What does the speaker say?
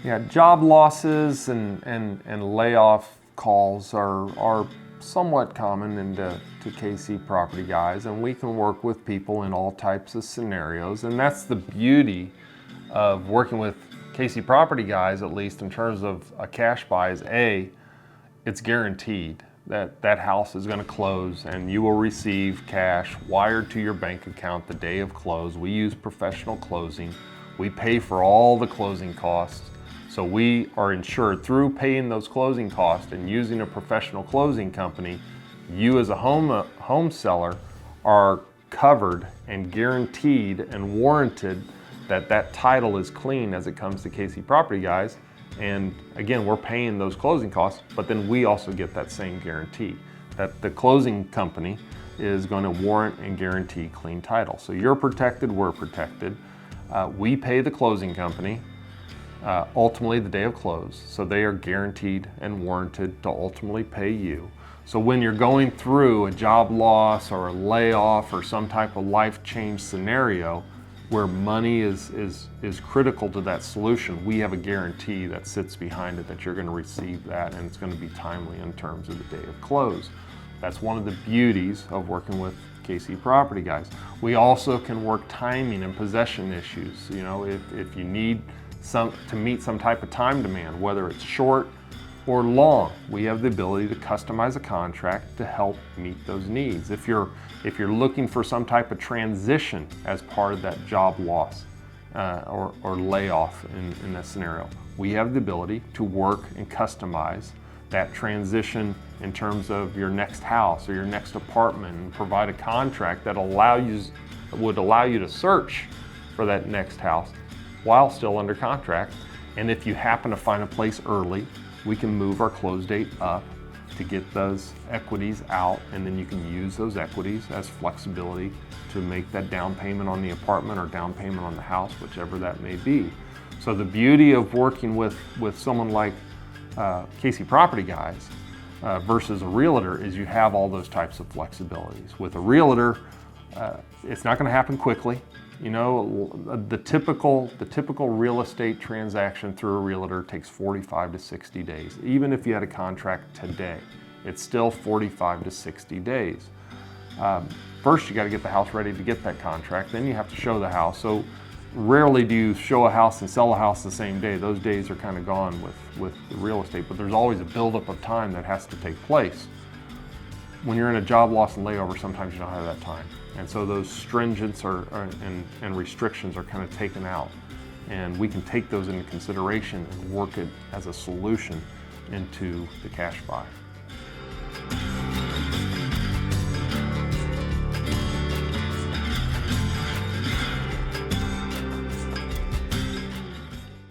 Yeah, job losses and layoff calls are somewhat common into KC Property Guys, and we can work with people in all types of scenarios. And that's the beauty of working with KC Property Guys, at least in terms of a cash buy, is it's guaranteed that that house is going to close and you will receive cash wired to your bank account the day of close. We use professional closing. We pay for all the closing costs. So we are insured through paying those closing costs and using a professional closing company. You as a home seller are covered and guaranteed and warranted that that title is clean as it comes to KC Property Guys. And again, we're paying those closing costs, but then we also get that same guarantee that the closing company is going to warrant and guarantee clean title. So you're protected, we're protected. We pay the closing company ultimately the day of close. So they are guaranteed and warranted to ultimately pay you. So when you're going through a job loss or a layoff or some type of life change scenario where money is critical to that solution, we have a guarantee that sits behind it that you're going to receive that, and it's going to be timely in terms of the day of close. That's one of the beauties of working with KC Property Guys. We also can work timing and possession issues. You know, if you need to meet some type of time demand, whether it's short or long, we have the ability to customize a contract to help meet those needs. If you're looking for some type of transition as part of that job loss or layoff in this scenario, we have the ability to work and customize that transition in terms of your next house or your next apartment, and provide a contract that would allow you to search for that next house while still under contract. And if you happen to find a place early, we can move our close date up to get those equities out, and then you can use those equities as flexibility to make that down payment on the apartment or down payment on the house, whichever that may be. So the beauty of working with someone like KC Property Guys versus a realtor is you have all those types of flexibilities. With a realtor, it's not going to happen quickly. You know, the typical real estate transaction through a realtor takes 45 to 60 days. Even if you had a contract today, it's still 45 to 60 days. First, you got to get the house ready to get that contract. Then you have to show the house. So rarely do you show a house and sell a house the same day. Those days are kind of gone with the real estate, but there's always a buildup of time that has to take place. When you're in a job loss and layover, sometimes you don't have that time. And so those stringents and restrictions are kind of taken out. And we can take those into consideration and work it as a solution into the cash buy.